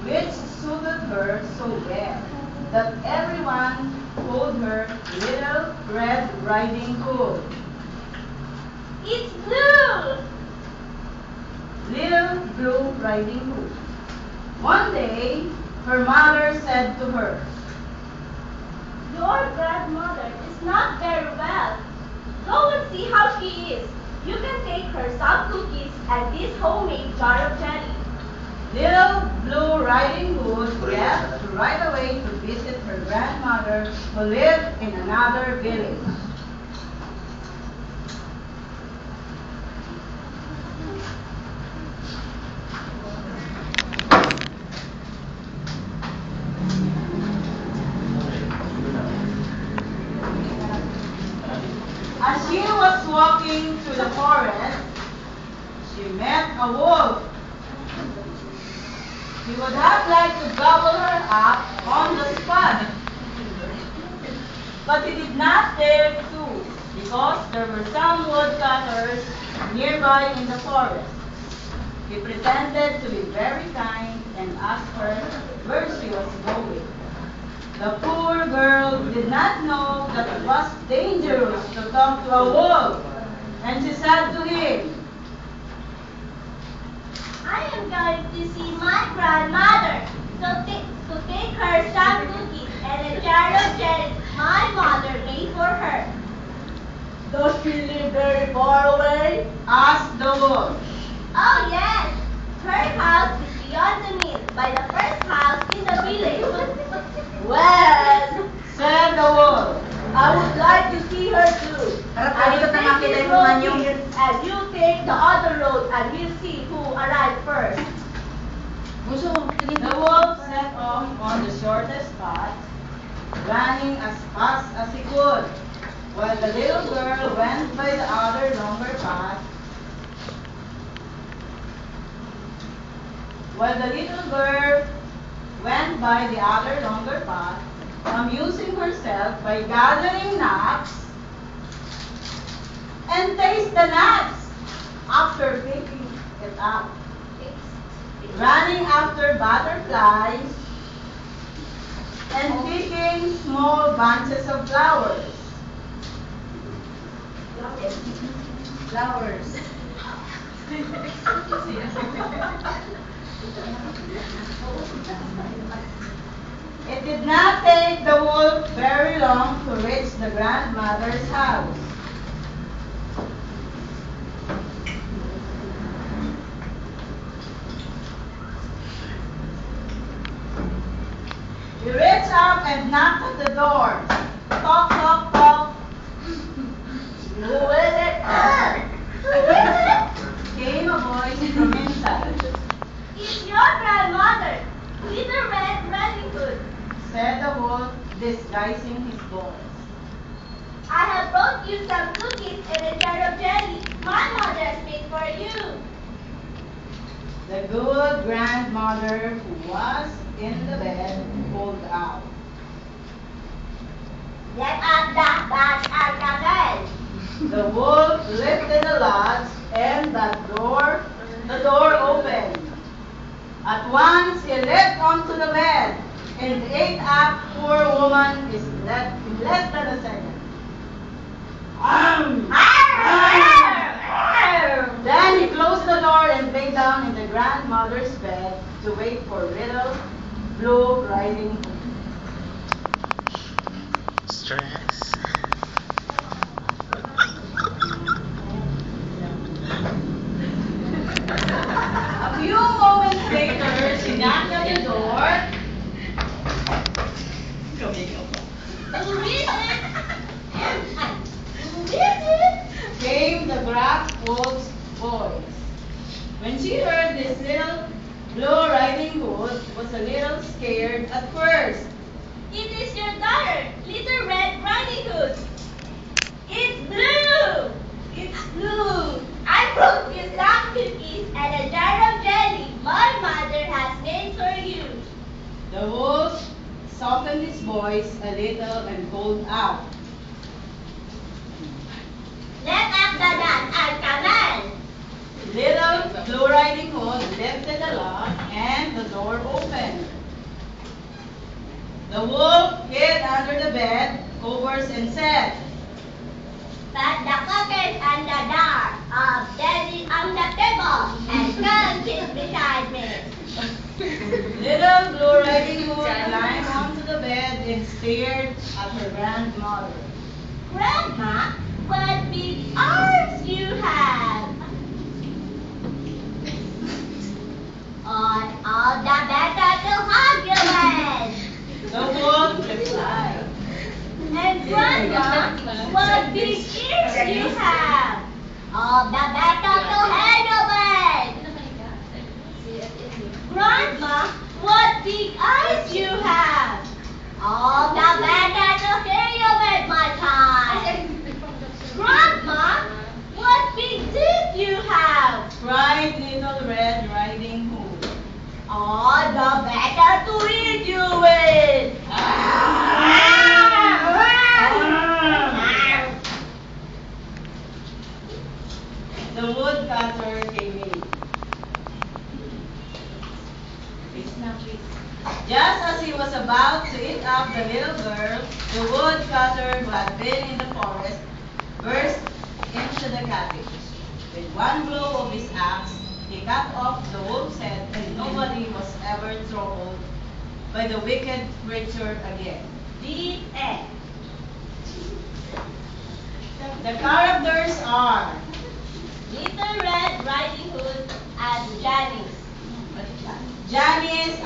which suited her so well that everyone called her Little Red Riding Hood. It's blue! Little Blue Riding Hood. One day, her mother said to her, Your grandmother is not very well. Go and see how she is. You can take her some cookies and this homemade jar of jelly. Little Blue Riding Hood left right away to visit her grandmother who lived in another village. As she was walking through the forest, she met a wolf. He would have liked to gobble her up on the spot, but he did not dare to because there were some woodcutters nearby in the forest. He pretended to be very kind and asked her where she was going. The poor girl did not know that it was dangerous to talk to a wolf, and she said to him, I am going to see my grandmother to take her some cookies and a jar of jelly my mother made for her. Does she live very far away? asked the wolf. Oh yes, her house is beyond the mill by the first house in the village. Well, Said the wolf. I would like to see her too. I will take this road here and you take the other road and we'll see who arrives first. The wolf set off on the shortest path, running as fast as he could, while the little girl went by the other longer path. While the little girl went by the other longer path, amusing herself by gathering nuts and taste the nuts after picking it up, running after butterflies and picking small bunches of flowers. Flowers. It did not take the wolf very long to reach the grandmother's house. He reached up and knocked at the door. Knock, knock, knock. Who is it? Came a voice from inside. It's your grandmother, Little Red Riding Hood. Said the wolf, disguising his voice. I have brought you some cookies and a jar of jelly my mother has made for you. The good grandmother, who was in the bed, called out. Let us the bag and come in. The wolf lifted the latch and the door opened. At once he leapt onto the bed and ate up poor woman in less than a second. Then he closed the door and lay down in the grandmother's bed to wait for Little Blue Riding Hood. Stress. A few moments later, she knocked at the door. Who is it? Who is it? Came the gruff wolf's voice. When she heard this, Little Blue Riding Hood was a little scared at first. It is your daughter, Little Red Riding Hood. It's blue! It's blue! I brought you some cookies and a jar of jelly my mother has made for you. The wolf softened his voice a little and called out. Let up the gun and come in. Little Blue Riding Hood lifted the lock and the door opened. The wolf hid under the bed covers and said, But the cookies and the jar of jelly on the table and come sit beside me. Little Blue Riding Hood climbed onto the bed and stared at her grandmother. Grandma, what big arms you have! All the better to hug you with. The wolf replied, And Grandma, what big ears you have! All the better to hear you with. Grandma, what big eyes you have! All the better to hear you with, my child. Grandma, what big teeth you have! cried Little Red Riding Hood. All the better to eat you with. The woodcutter came in. Just as he was about to eat up the little girl, the woodcutter who had been in the forest burst into the cottage. With one blow of his axe, he cut off the wolf's head, and nobody was ever troubled by the wicked creature again. The end. The characters are Little Red Riding Hood as Janice. Janice